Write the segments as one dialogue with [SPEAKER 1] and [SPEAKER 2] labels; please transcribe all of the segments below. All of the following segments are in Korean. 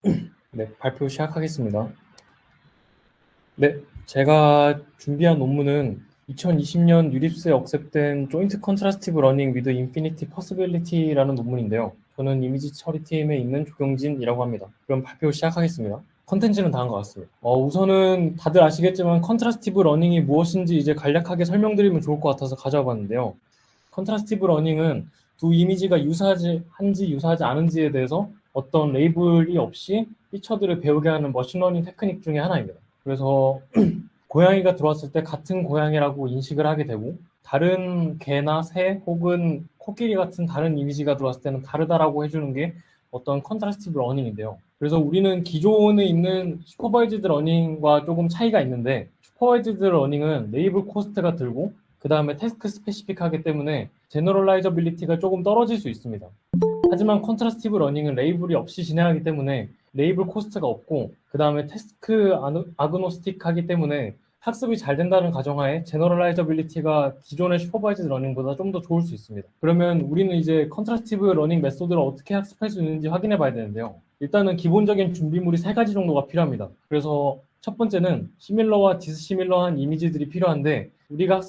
[SPEAKER 1] 네, 발표 시작하겠습니다. 네, 제가 준비한 논문은 2020년 유립스에 억셉된 조인트 컨트라스티브 러닝 위드 인피니티 퍼시빌리티라는 논문인데요. 저는 이미지 처리팀에 있는 조경진이라고 합니다. 그럼 발표 시작하겠습니다. 컨텐츠는 다음과 같습니다. 우선은 다들 아시겠지만 컨트라스티브 러닝이 무엇인지 이제 간략하게 설명드리면 좋을 것 같아서 가져와 봤는데요. 컨트라스티브 러닝은 두 이미지가 유사한지 유사하지 않은지에 대해서 어떤 레이블이 없이 피처들을 배우게 하는 머신러닝 테크닉 중에 하나입니다. 그래서 고양이가 들어왔을 때 같은 고양이라고 인식을 하게 되고 다른 개나 새 혹은 코끼리 같은 다른 이미지가 들어왔을 때는 다르다라고 해주는 게 어떤 컨트라스티브 러닝인데요. 그래서 우리는 기존에 있는 슈퍼바이즈드 러닝과 조금 차이가 있는데 슈퍼바이즈드 러닝은 레이블 코스트가 들고 그 다음에 태스크 스페시픽하기 때문에 제너럴라이저빌리티가 조금 떨어질 수 있습니다. 하지만 컨트라스티브 러닝은 레이블이 없이 진행하기 때문에 레이블 코스트가 없고 그 다음에 태스크 아그노스틱하기 때문에 학습이 잘 된다는 가정하에 제너럴라이저빌리티가 기존의 슈퍼바이즈드 러닝보다 좀 더 좋을 수 있습니다. 그러면 우리는 이제 컨트라스티브 러닝 메소드를 어떻게 학습할 수 있는지 확인해 봐야 되는데요. 일단은 기본적인 준비물이 3가지 정도가 필요합니다. 그래서 첫 번째는 시밀러와 디스시밀러한 이미지들이 필요한데 우리가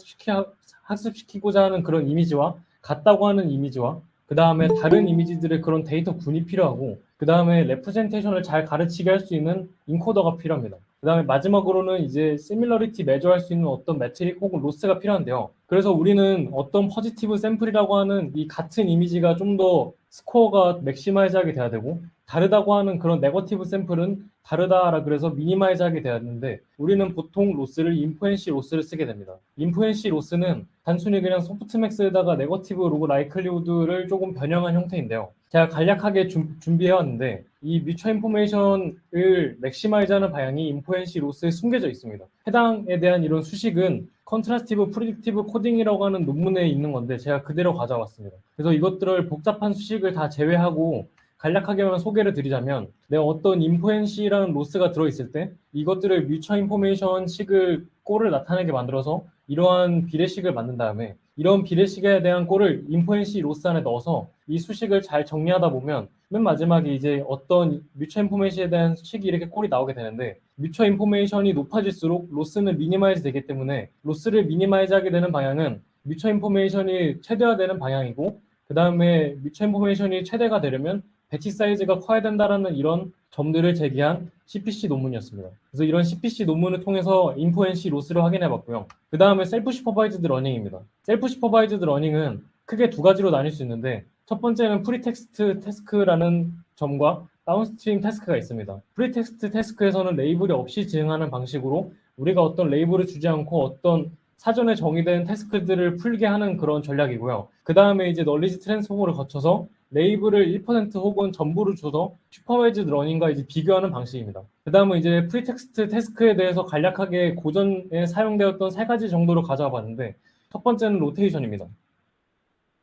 [SPEAKER 1] 학습시키고자 하는 그런 이미지와 같다고 하는 이미지와 그 다음에 다른 이미지들의 그런 데이터 군이 필요하고 그 다음에 레프레젠테이션을 잘 가르치게 할 수 있는 인코더가 필요합니다. 그 다음에 마지막으로는 이제 시밀러리티 매저할 수 있는 어떤 매트릭 혹은 로스가 필요한데요. 그래서 우리는 어떤 포지티브 샘플이라고 하는 이 같은 이미지가 좀 더 스코어가 맥시마이즈하게 돼야 되고 다르다고 하는 그런 네거티브 샘플은 다르다라 그래서 미니마이즈하게 돼야 되는데 우리는 보통 로스를 인포엔시 로스를 쓰게 됩니다. 인포엔시 로스는 단순히 그냥 소프트맥스에다가 네거티브 로그 라이클리우드를 조금 변형한 형태인데요. 제가 간략하게 준비해왔는데 이 뮤처 인포메이션을 맥시마이즈하는 방향이 인포엔시 로스에 숨겨져 있습니다. 해당에 대한 이런 수식은 컨트라스티브 프리딕티브 코딩이라고 하는 논문에 있는 건데 제가 그대로 가져왔습니다. 그래서 이것들을 복잡한 수식을 다 제외하고 간략하게만 소개를 드리자면 내가 어떤 인포엔시라는 로스가 들어있을 때 이것들을 뮤처 인포메이션 식을 꼴을 나타내게 만들어서 이러한 비례식을 만든 다음에 이런 비례식에 대한 꼴을 인포엔시 로스 안에 넣어서 이 수식을 잘 정리하다 보면 맨 마지막에 이제 어떤 뮤처 인포메이션에 대한 식이 이렇게 꼴이 나오게 되는데 뮤처 인포메이션이 높아질수록 로스는 미니마이즈 되기 때문에 로스를 미니마이즈 하게 되는 방향은 뮤처 인포메이션이 최대화되는 방향이고 그 다음에 뮤처 인포메이션이 최대가 되려면 배치 사이즈가 커야 된다라는 이런 점들을 제기한 CPC 논문이었습니다. 그래서 이런 CPC 논문을 통해서 인포엔시 로스를 확인해 봤고요. 그 다음에 셀프 슈퍼바이즈드 러닝입니다. 셀프 슈퍼바이즈드 러닝은 크게 2가지로 나뉠 수 있는데 첫 번째는 프리텍스트 태스크라는 점과 다운스트림 태스크가 있습니다. 프리텍스트 태스크에서는 레이블이 없이 진행하는 방식으로 우리가 어떤 레이블을 주지 않고 어떤 사전에 정의된 태스크들을 풀게 하는 그런 전략이고요. 그 다음에 이제 널리지 트랜스포머를 거쳐서 레이블을 1% 혹은 전부를 줘서 슈퍼바이즈드 러닝과 이제 비교하는 방식입니다. 그 다음은 이제 프리텍스트 태스크에 대해서 간략하게 고전에 사용되었던 3가지 정도로 가져와 봤는데 첫 번째는 로테이션입니다.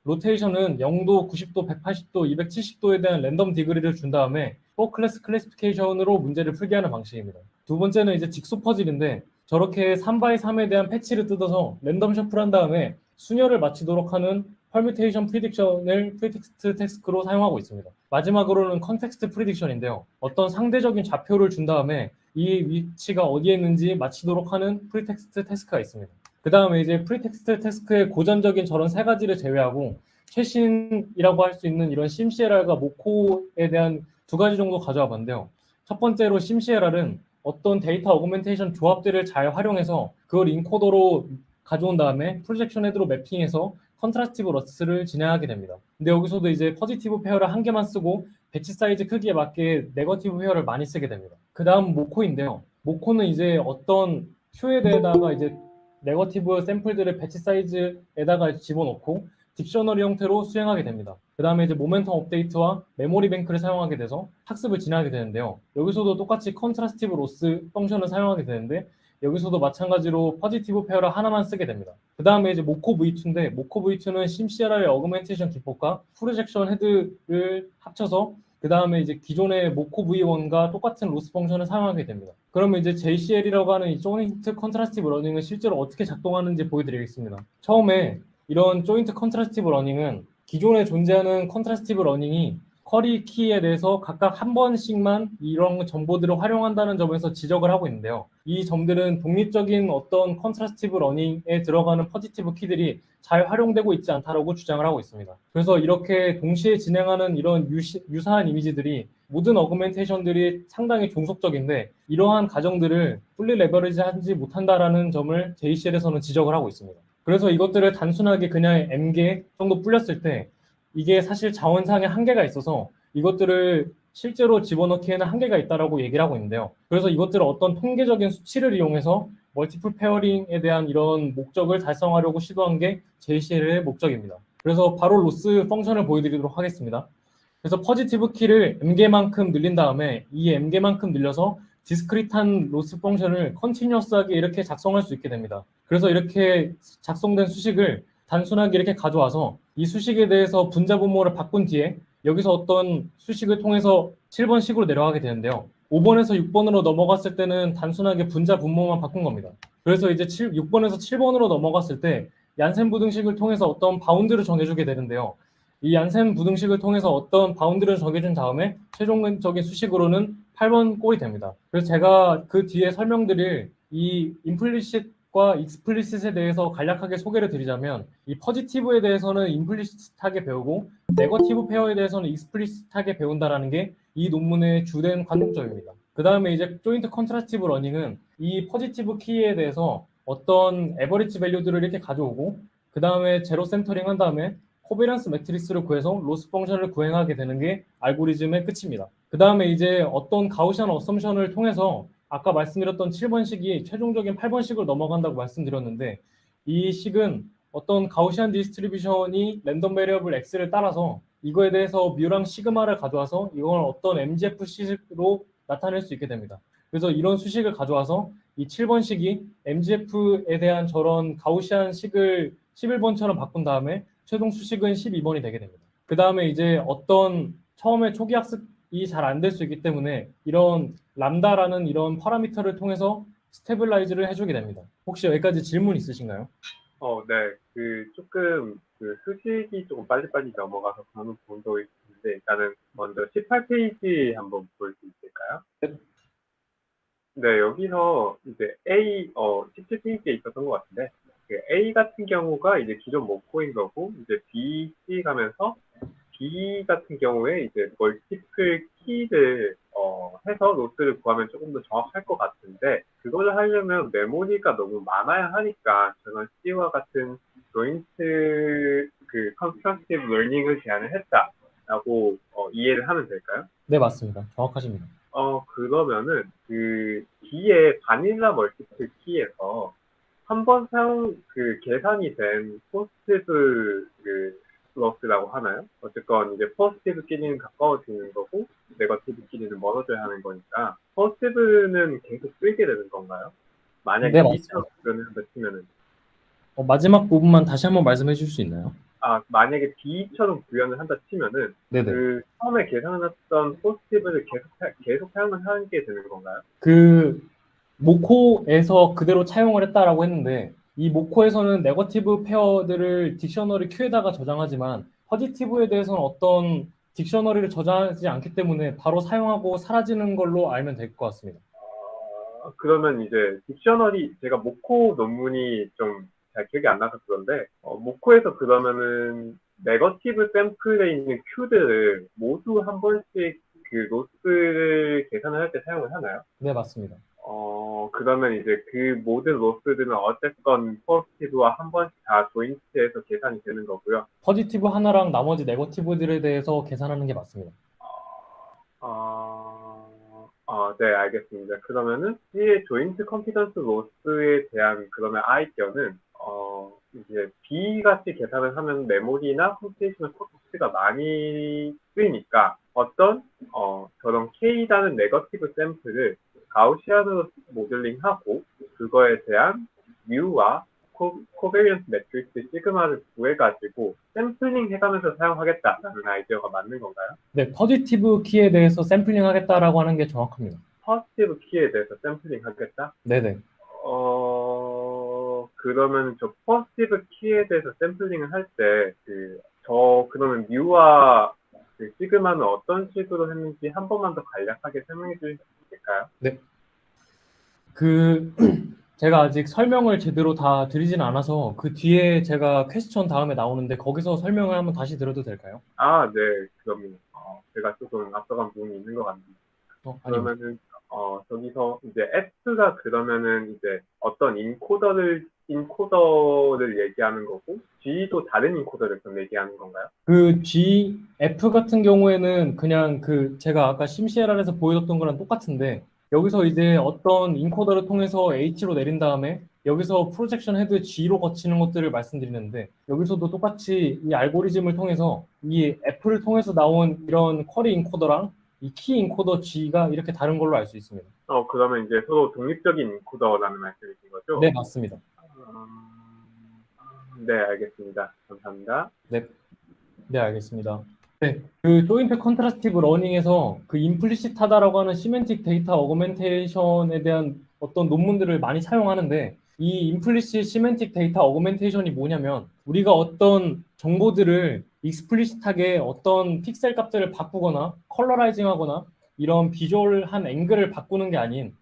[SPEAKER 1] 로테이션은 0도, 90도, 180도, 270도에 대한 랜덤 디그리를 준 다음에 4클래스 클래시피케이션으로 문제를 풀게 하는 방식입니다. 두 번째는 이제 직소 퍼즐인데 저렇게 3x3에 대한 패치를 뜯어서 랜덤 셔플한 다음에 순열을 마치도록 하는 퍼뮤테이션 프리딕션을 프리텍스트 태스크로 사용하고 있습니다. 마지막으로는 컨텍스트 프리딕션인데요. 어떤 상대적인 좌표를 준 다음에 이 위치가 어디에 있는지 마치도록 하는 프리텍스트 태스크가 있습니다. 그 다음에 이제 프리텍스트 태스크의 고전적인 저런 3가지를 제외하고 최신이라고 할 수 있는 이런 심CLR과 모코에 대한 2가지 정도 가져와 봤는데요. 첫 번째로 심CLR은 어떤 데이터 어그멘테이션 조합들을 잘 활용해서 그걸 인코더로 가져온 다음에 프로젝션 헤드로 매핑해서 컨트라스티브 러스를 진행하게 됩니다. 근데 여기서도 이제 포지티브 페어를 1개만 쓰고 배치 사이즈 크기에 맞게 네거티브 페어를 많이 쓰게 됩니다. 그 다음 모코인데요. 모코는 이제 어떤 큐에 대해다가 이제 네거티브 샘플들을 배치 사이즈에다가 집어넣고 딕셔너리 형태로 수행하게 됩니다. 그 다음에 이제 모멘텀 업데이트와 메모리 뱅크를 사용하게 돼서 학습을 진행하게 되는데요. 여기서도 똑같이 컨트라스티브 로스 펑션을 사용하게 되는데 여기서도 마찬가지로 포지티브 페어를 하나만 쓰게 됩니다. 그 다음에 이제 모코 V2인데 모코 V2는 심CLR의 어그멘테이션 기법과 프로젝션 헤드를 합쳐서 그 다음에 이제 기존의 모코 V1과 똑같은 로스 펑션을 사용하게 됩니다. 그러면 이제 JCL이라고 하는 이 조인트 컨트라스티브 러닝은 실제로 어떻게 작동하는지 보여드리겠습니다. 처음에 이런 조인트 컨트라스티브 러닝은 기존에 존재하는 컨트라스티브 러닝이 쿼리 키에 대해서 각각 한 번씩만 이런 정보들을 활용한다는 점에서 지적을 하고 있는데요. 이 점들은 독립적인 어떤 컨트라스티브 러닝에 들어가는 퍼지티브 키들이 잘 활용되고 있지 않다라고 주장을 하고 있습니다. 그래서 이렇게 동시에 진행하는 이런 유사한 이미지들이 모든 어그멘테이션들이 상당히 종속적인데 이러한 가정들을 풀리 레버리지하지 못한다라는 점을 JCL에서는 지적을 하고 있습니다. 그래서 이것들을 단순하게 그냥 M개 정도 불렸을 때 이게 사실 자원상의 한계가 있어서 이것들을 실제로 집어넣기에는 한계가 있다라고 얘기를 하고 있는데요. 그래서 이것들을 어떤 통계적인 수치를 이용해서 멀티플 페어링에 대한 이런 목적을 달성하려고 시도한 게 JCL의 목적입니다. 그래서 바로 로스 펑션을 보여드리도록 하겠습니다. 그래서 퍼지티브 키를 m개만큼 늘린 다음에 이 m개만큼 늘려서 디스크리트한 로스 펑션을 컨티뉴어스하게 이렇게 작성할 수 있게 됩니다. 그래서 이렇게 작성된 수식을 단순하게 이렇게 가져와서 이 수식에 대해서 분자 분모를 바꾼 뒤에 여기서 어떤 수식을 통해서 7번식으로 내려가게 되는데요. 5번에서 6번으로 넘어갔을 때는 단순하게 분자 분모만 바꾼 겁니다. 그래서 이제 6번에서 7번으로 넘어갔을 때 얀센 부등식을 통해서 어떤 바운드를 정해주게 되는데요. 이 얀센 부등식을 통해서 어떤 바운드를 정해준 다음에 최종적인 수식으로는 8번 꼴이 됩니다. 그래서 제가 그 뒤에 설명드릴 이 임플리시트과 익스플리시트에 대해서 간략하게 소개를 드리자면 이 퍼지티브에 대해서는 임플리시트하게 배우고 네거티브 페어에 대해서는 익스플리시트하게 배운다는 게 이 논문의 주된 관점입니다. 그 다음에 이제 조인트 컨트라스티브 러닝은 이 퍼지티브 키에 대해서 어떤 에버리지 밸류들을 이렇게 가져오고 그 다음에 제로 센터링 한 다음에 코베런스 매트리스를 구해서 로스 펑션을 구행하게 되는 게 알고리즘의 끝입니다. 그 다음에 이제 어떤 가우시안 어썸션을 통해서 아까 말씀드렸던 7번식이 최종적인 8번식을 넘어간다고 말씀드렸는데 이 식은 어떤 가우시안 디스트리뷰션이 랜덤 베리어블 X를 따라서 이거에 대해서 뮤랑 시그마를 가져와서 이걸 어떤 MGF 식으로 나타낼 수 있게 됩니다. 그래서 이런 수식을 가져와서 이 7번식이 MGF에 대한 저런 가우시안 식을 11번처럼 바꾼 다음에 최종 수식은 12번이 되게 됩니다. 그 다음에 이제 어떤 처음에 초기 학습이 잘 안 될 수 있기 때문에 이런 람다라는 이런 파라미터를 통해서 스테빌라이즈를 해주게 됩니다. 혹시 여기까지 질문 있으신가요?
[SPEAKER 2] 네. 조금 수식이 조금 빨리빨리 넘어가서 그런 부분도 있는데 일단은 먼저 18페이지 한번 볼 수 있을까요? 네, 여기서 이제 A, 17페이지에 있었던 것 같은데 그 A 같은 경우가 이제 기존 목표인 거고 이제 B, C 가면서 B 같은 경우에 이제 멀티플 키를 해서 로스를 구하면 조금 더 정확할 것 같은데 그걸 하려면 메모리가 너무 많아야 하니까 저는 C와 같은 조인트 컨스트럭티브 러닝을 제안을 했다라고 이해를 하면 될까요?
[SPEAKER 1] 네, 맞습니다. 정확하십니다.
[SPEAKER 2] 그러면은 B의 바닐라 멀티플 키에서 한 번 계산이 된 포스티브 로스라고 하나요? 어쨌건 이제 포스티브끼리는 가까워지는 거고 네거티브끼리는 멀어져야 하는 거니까 포스티브는 계속 쓰게 되는 건가요?
[SPEAKER 1] 네,
[SPEAKER 2] 만약에 B처럼
[SPEAKER 1] 맞습니다.
[SPEAKER 2] 표현을 치면은
[SPEAKER 1] 마지막 부분만 다시 한번 말씀해 주실 수 있나요?
[SPEAKER 2] 만약에 B처럼 구현을 한다 치면은
[SPEAKER 1] 네네.
[SPEAKER 2] 처음에 계산했던 포스티브를 계속 사용을 하게 되는 건가요?
[SPEAKER 1] 그 모코에서 그대로 차용을 했다라고 했는데 이 모코에서는 네거티브 페어들을 딕셔너리 Q에다가 저장하지만 퍼지티브에 대해서는 어떤 딕셔너리를 저장하지 않기 때문에 바로 사용하고 사라지는 걸로 알면 될 것 같습니다.
[SPEAKER 2] 그러면 이제 딕셔너리 제가 모코 논문이 좀 잘 기억이 안 나서 그런데 모코에서 그러면은 네거티브 샘플에 있는 큐들을 모두 한 번씩 로스를 계산을 할 때 사용을 하나요?
[SPEAKER 1] 네, 맞습니다.
[SPEAKER 2] 그러면 이제 그 모든 로스들은 어쨌건 포지티브와 한 번씩 다 조인트해서 계산이 되는 거고요.
[SPEAKER 1] 퍼지티브 하나랑 나머지 네거티브들에 대해서 계산하는 게 맞습니다.
[SPEAKER 2] 네, 알겠습니다. 그러면은 C의 조인트 컨피던스 로스에 대한 그러면 아이디어는 이제 B 같이 계산을 하면 메모리나 컴퓨테이셔널 코스트가 많이 쓰이니까 어떤 저런 K라는 네거티브 샘플을 가우시안으로 모델링하고 그거에 대한 뮤와 코베리언스 매트릭스 시그마를 구해가지고 샘플링 해가면서 사용하겠다라는 아이디어가 맞는 건가요?
[SPEAKER 1] 네, 퍼지티브 키에 대해서 샘플링 하겠다라고 하는 게 정확합니다.
[SPEAKER 2] 퍼스티브 키에 대해서 샘플링 하겠다?
[SPEAKER 1] 네네.
[SPEAKER 2] 그러면 저 퍼스티브 키에 대해서 샘플링을 할 때, 그러면 뮤와 그 시그마는 어떤 식으로 했는지 한 번만 더 간략하게 설명해 주실 수 있을까요?
[SPEAKER 1] 네. 그 제가 아직 설명을 제대로 다 드리진 않아서 그 뒤에 제가 퀘스천 다음에 나오는데 거기서 설명을 한번 다시 드려도 될까요?
[SPEAKER 2] 아, 네, 그럼 제가 조금 앞서간 부분이 있는 것 같습니다.
[SPEAKER 1] 아니요.
[SPEAKER 2] 그러면은 저기서 이제 F가 그러면은 이제 어떤 인코더를 얘기하는 거고 G도 다른 인코더를 좀 얘기하는 건가요?
[SPEAKER 1] 그 GF 같은 경우에는 그냥 그 제가 아까 심시에라에서 보여줬던 거랑 똑같은데 여기서 이제 어떤 인코더를 통해서 H로 내린 다음에 여기서 프로젝션 헤드 G로 거치는 것들을 말씀드리는데 여기서도 똑같이 이 알고리즘을 통해서 이 F를 통해서 나온 이런 쿼리 인코더랑 이 키 인코더 G가 이렇게 다른 걸로 알 수 있습니다.
[SPEAKER 2] 그러면 이제 서로 독립적인 인코더라는 말씀이신 거죠?
[SPEAKER 1] 네, 맞습니다.
[SPEAKER 2] 네, 알겠습니다. 감사합니다.
[SPEAKER 1] 네, 네, 알겠습니다. 네, 그 조인트 컨트라스티브 러닝에서 그 임플리시트하다라고 하는 시멘틱 데이터 어그멘테이션에 대한 어떤 논문들을 많이 사용하는데 이 임플리시트 시멘틱 데이터 어그멘테이션이 뭐냐면 우리가 어떤 정보들을 익스플리시트하게 어떤 픽셀 값들을 바꾸거나 컬러라이징하거나 이런 비주얼한 앵글을 바꾸는 게 아닌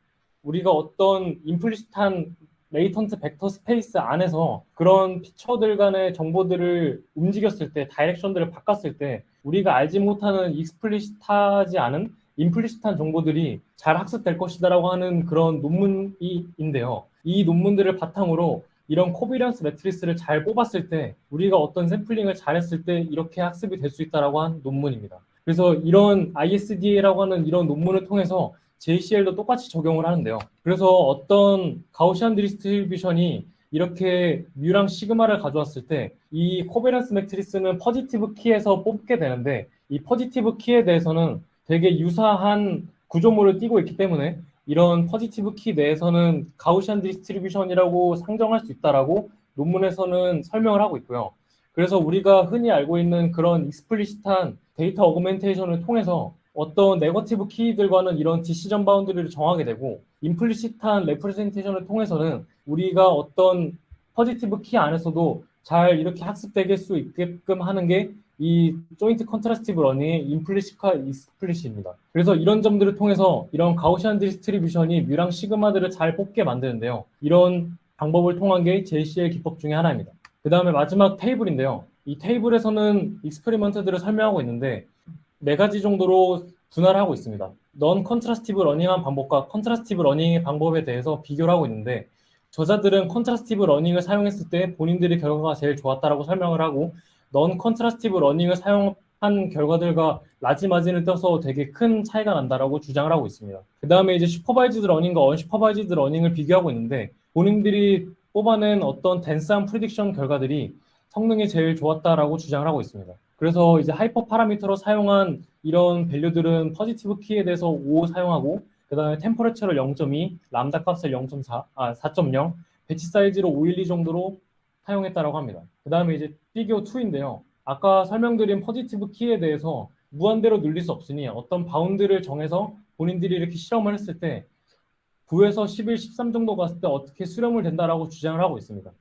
[SPEAKER 1] 우리가 어떤 임플리시트한 레이턴트 벡터 스페이스 안에서 그런 피처들 간의 정보들을 움직였을 때, 다이렉션들을 바꿨을 때 우리가 알지 못하는 익스플리시트하지 않은 임플리시트한 정보들이 잘 학습될 것이다라고 하는 그런 논문인데요. 이 논문들을 바탕으로 이런 코비런스 매트리스를 잘 뽑았을 때 우리가 어떤 샘플링을 잘했을 때 이렇게 학습이 될 수 있다라고 한 논문입니다. 그래서 이런 ISDA라고 하는 이런 논문을 통해서 JCL도 똑같이 적용을 하는데요. 그래서 어떤 가우시안 디스트리뷰션이 이렇게 뮤랑 시그마를 가져왔을 때 이 코베런스 매트리스는 퍼지티브 키에서 뽑게 되는데 이 퍼지티브 키에 대해서는 되게 유사한 구조물을 띠고 있기 때문에 이런 퍼지티브 키 내에서는 가우시안 디스트리뷰션이라고 상정할 수 있다라고 논문에서는 설명을 하고 있고요. 그래서 우리가 흔히 알고 있는 그런 익스플리시트한 데이터 어그멘테이션을 통해서 어떤 네거티브 키들과는 이런 디시전 바운드리를 정하게 되고 임플리시트한 레프레젠테이션을 통해서는 우리가 어떤 포지티브 키 안에서도 잘 이렇게 학습되게 수 있게끔 하는 게 이 조인트 컨트라스티브 러닝의 임플리시트와 익스플리시트입니다. 그래서 이런 점들을 통해서 이런 가우시안 디스트리뷰션이 뮤랑 시그마들을 잘 뽑게 만드는데요. 이런 방법을 통한 게 JCL 기법 중에 하나입니다. 그 다음에 마지막 테이블인데요. 이 테이블에서는 익스페리먼트들을 설명하고 있는데 네 가지 정도로 분할을 하고 있습니다. 넌 컨트라스티브 러닝한 방법과 컨트라스티브 러닝의 방법에 대해서 비교를 하고 있는데 저자들은 컨트라스티브 러닝을 사용했을 때 본인들의 결과가 제일 좋았다라고 설명을 하고 넌 컨트라스티브 러닝을 사용한 결과들과 라지 마진을 떠서 되게 큰 차이가 난다라고 주장을 하고 있습니다. 그 다음에 이제 슈퍼바이즈드 러닝과 언슈퍼바이즈드 러닝을 비교하고 있는데 본인들이 뽑아낸 어떤 댄스한 프리딕션 결과들이 성능이 제일 좋았다라고 주장을 하고 있습니다. 그래서 이제 하이퍼 파라미터로 사용한 이런 밸류들은 퍼지티브 키에 대해서 5 사용하고 그 다음에 템퍼레처를 0.2, 람다 값을 0.4, 4.0, 배치 사이즈로 512 정도로 사용했다라고 합니다. 그 다음에 이제 피규어 2인데요. 아까 설명드린 퍼지티브 키에 대해서 무한대로 늘릴 수 없으니 어떤 바운드를 정해서 본인들이 이렇게 실험을 했을 때 9에서 11, 13 정도 갔을 때 어떻게 수렴을 된다라고 주장을 하고 있습니다.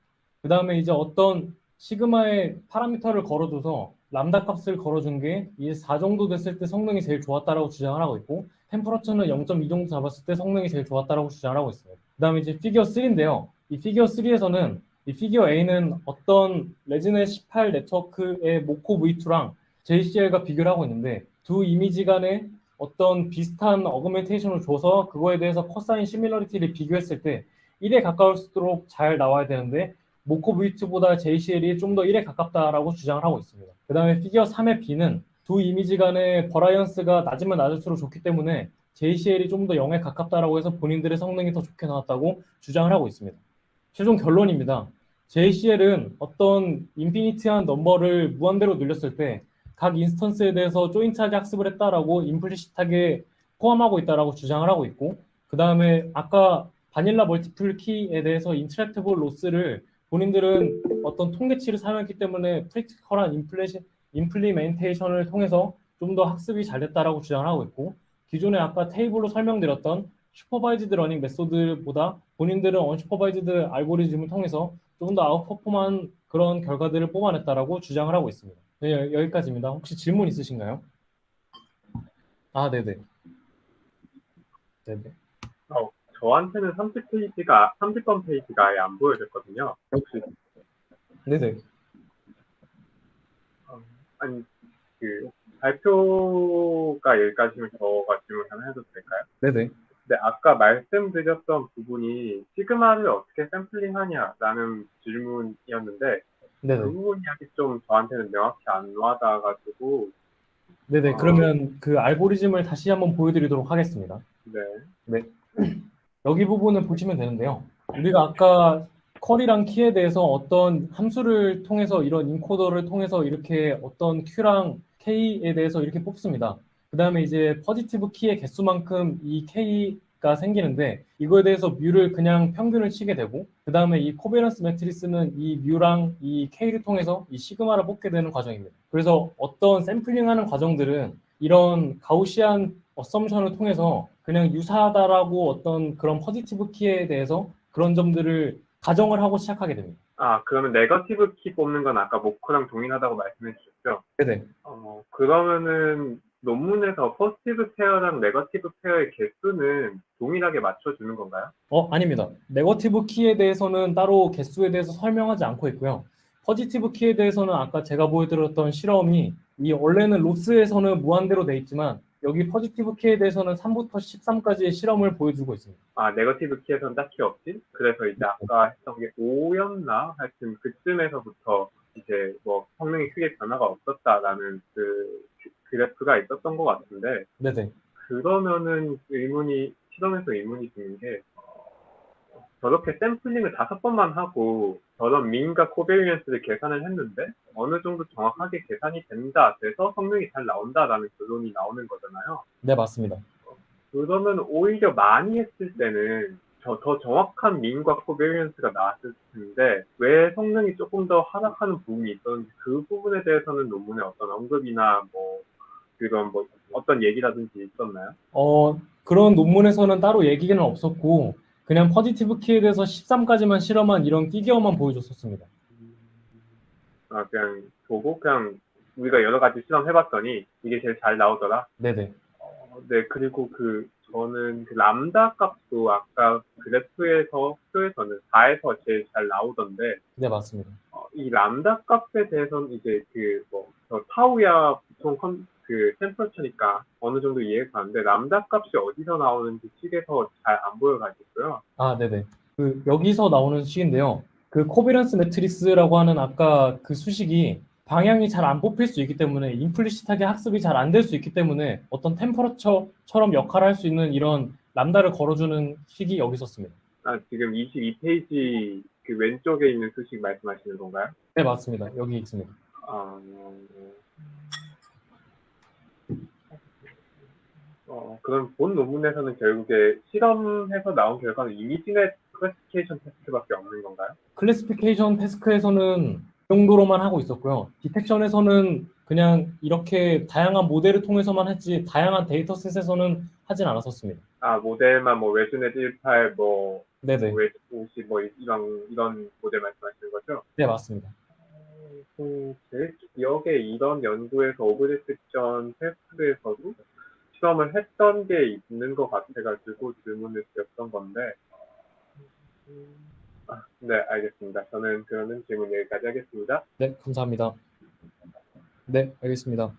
[SPEAKER 1] 그 다음에 이제 어떤 시그마의 파라미터를 걸어줘서 람다 값을 걸어준 게 이제 4 정도 됐을 때 성능이 제일 좋았다라고 주장을 하고 있고 템퍼러처는 0.2 정도 잡았을 때 성능이 제일 좋았다라고 주장을 하고 있어요. 그 다음에 이제 피규어 3인데요. 이 피규어 3에서는 이 피규어 A는 어떤 레지넷 18 네트워크의 모코 V2랑 JCL과 비교를 하고 있는데 두 이미지 간의 어떤 비슷한 어그멘테이션을 줘서 그거에 대해서 코사인 시밀러리티를 비교했을 때 1에 가까울수록 잘 나와야 되는데 모코 V2보다 JCL이 좀 더 1에 가깝다라고 주장을 하고 있습니다. 그 다음에 피규어 3의 B는 두 이미지 간의 버라이언스가 낮으면 낮을수록 좋기 때문에 JCL이 좀 더 0에 가깝다라고 해서 본인들의 성능이 더 좋게 나왔다고 주장을 하고 있습니다. 최종 결론입니다. JCL은 어떤 인피니티한 넘버를 무한대로 늘렸을 때 각 인스턴스에 대해서 조인트하게 학습을 했다라고 임플리시트하게 포함하고 있다라고 주장을 하고 있고 그 다음에 아까 바닐라 멀티플 키에 대해서 인트랙티블 로스를 본인들은 어떤 통계치를 사용했기 때문에 프랙티컬한 임플리멘테이션을 통해서 좀 더 학습이 잘 됐다라고 주장을 하고 있고 기존에 아까 테이블로 설명드렸던 슈퍼바이즈드 러닝 메소드보다 본인들은 언슈퍼바이즈드 알고리즘을 통해서 좀 더 아웃퍼폼한 그런 결과들을 뽑아냈다라고 주장을 하고 있습니다. 네, 여기까지입니다. 혹시 질문 있으신가요? 아, 네네. 네네.
[SPEAKER 2] 저한테는 30번 페이지가 아예 안 보여졌거든요. 혹시,
[SPEAKER 1] 네네.
[SPEAKER 2] 아니, 그, 발표가 여기까지면 저가 질문 하나 해도 될까요?
[SPEAKER 1] 네네.
[SPEAKER 2] 근데 아까 말씀드렸던 부분이 시그마를 어떻게 샘플링하냐라는 질문이었는데 그
[SPEAKER 1] 네네.
[SPEAKER 2] 부분이 아직 좀 저한테는 명확히 안 와닿아가지고
[SPEAKER 1] 네네.
[SPEAKER 2] 어,
[SPEAKER 1] 그러면 그 알고리즘을 다시 한번 보여드리도록 하겠습니다.
[SPEAKER 2] 네,
[SPEAKER 1] 네. 여기 부분을 보시면 되는데요. 우리가 아까 쿼리랑 키에 대해서 어떤 함수를 통해서 이런 인코더를 통해서 이렇게 어떤 Q랑 K에 대해서 이렇게 뽑습니다. 그 다음에 이제 포지티브 키의 개수만큼 이 K가 생기는데 이거에 대해서 뮤를 그냥 평균을 치게 되고 그 다음에 이 코베런스 매트리스는 이 뮤랑 이 K를 통해서 이 시그마를 뽑게 되는 과정입니다. 그래서 어떤 샘플링하는 과정들은 이런 가우시안 어썸션을 통해서 그냥 유사하다라고 어떤 그런 포지티브 키에 대해서 그런 점들을 가정을 하고 시작하게 됩니다.
[SPEAKER 2] 그러면 네거티브 키 뽑는 건 아까 모코랑 동일하다고 말씀해 주셨죠?
[SPEAKER 1] 네네.
[SPEAKER 2] 그러면은 논문에서 포지티브 페어랑 네거티브 페어의 개수는 동일하게 맞춰주는 건가요?
[SPEAKER 1] 아닙니다. 네거티브 키에 대해서는 따로 개수에 대해서 설명하지 않고 있고요. 포지티브 키에 대해서는 아까 제가 보여드렸던 실험이 이 원래는 로스에서는 무한대로 돼 있지만 여기 포지티브 키에 대해서는 3부터 13까지의 실험을 보여주고 있습니다.
[SPEAKER 2] 네거티브 키에서는 딱히 없지? 그래서 이제 아까 했던 게 5였나? 하여튼 그쯤에서부터 이제 뭐 성능이 크게 변화가 없었다라는 그 그래프가 있었던 것 같은데,
[SPEAKER 1] 네네.
[SPEAKER 2] 그러면은 실험에서 의문이 드는 게, 저렇게 샘플링을 5번만 하고 저런 민과 코베리언스를 계산을 했는데 어느 정도 정확하게 계산이 된다, 돼서 성능이 잘 나온다라는 결론이 나오는 거잖아요.
[SPEAKER 1] 네, 맞습니다.
[SPEAKER 2] 그러면 오히려 많이 했을 때는 더 정확한 민과 코베리언스가 나왔을 텐데 왜 성능이 조금 더 하락하는 부분이 있었는지 그 부분에 대해서는 논문에 어떤 언급이나 뭐 그런 뭐 어떤 얘기라든지 있었나요?
[SPEAKER 1] 그런 논문에서는 따로 얘기는 없었고 그냥 포지티브 키에 대해서 13까지만 실험한 이런 피규어만 보여줬었습니다.
[SPEAKER 2] 그냥 보고 그냥 우리가 여러 가지 실험해봤더니 이게 제일 잘 나오더라.
[SPEAKER 1] 네네.
[SPEAKER 2] 네, 그리고 저는 그 람다 값도 아까 그래프에서 표에서는 4에서 제일 잘 나오던데,
[SPEAKER 1] 네, 맞습니다.
[SPEAKER 2] 이 람다 값에 대해서는 이제 저 타우야 보통 템퍼처니까 어느 정도 이해가 가는데, 람다 값이 어디서 나오는지 식에서 잘 안 보여가지고요.
[SPEAKER 1] 아, 네네. 여기서 나오는 식인데요. 그 코비런스 매트리스라고 하는 아까 그 수식이 방향이 잘 안 뽑힐 수 있기 때문에 임플리시트하게 학습이 잘 안 될 수 있기 때문에 어떤 템퍼러처처럼 역할을 할 수 있는 이런 람다를 걸어주는 식이 여기 있었습니다.
[SPEAKER 2] 지금 22페이지 그 왼쪽에 있는 수식 말씀하시는 건가요?
[SPEAKER 1] 네, 맞습니다. 여기 있습니다.
[SPEAKER 2] 아, 그럼 본 논문에서는 결국에 실험해서 나온 결과는 이미지넷 클래시피케이션 테스트밖에 없는 건가요?
[SPEAKER 1] 클래시피케이션 태스크에서는 이 정도로만 하고 있었고요. 디텍션에서는 그냥 이렇게 다양한 모델을 통해서만 했지 다양한 데이터셋에서는 하진 않았었습니다.
[SPEAKER 2] 모델만 뭐 웨즈넷 18,
[SPEAKER 1] 네네.
[SPEAKER 2] 웨즈 50, 이런 모델 말씀하시는 거죠?
[SPEAKER 1] 네, 맞습니다.
[SPEAKER 2] 제 기억에 이런 연구에서 오브젝션 테스트에서도 실험을 했던 게 있는 것 같아가지고 질문을 드렸던 건데, 네, 알겠습니다. 저는 그러면 질문 여기까지 하겠습니다.
[SPEAKER 1] 네, 감사합니다. 네, 알겠습니다.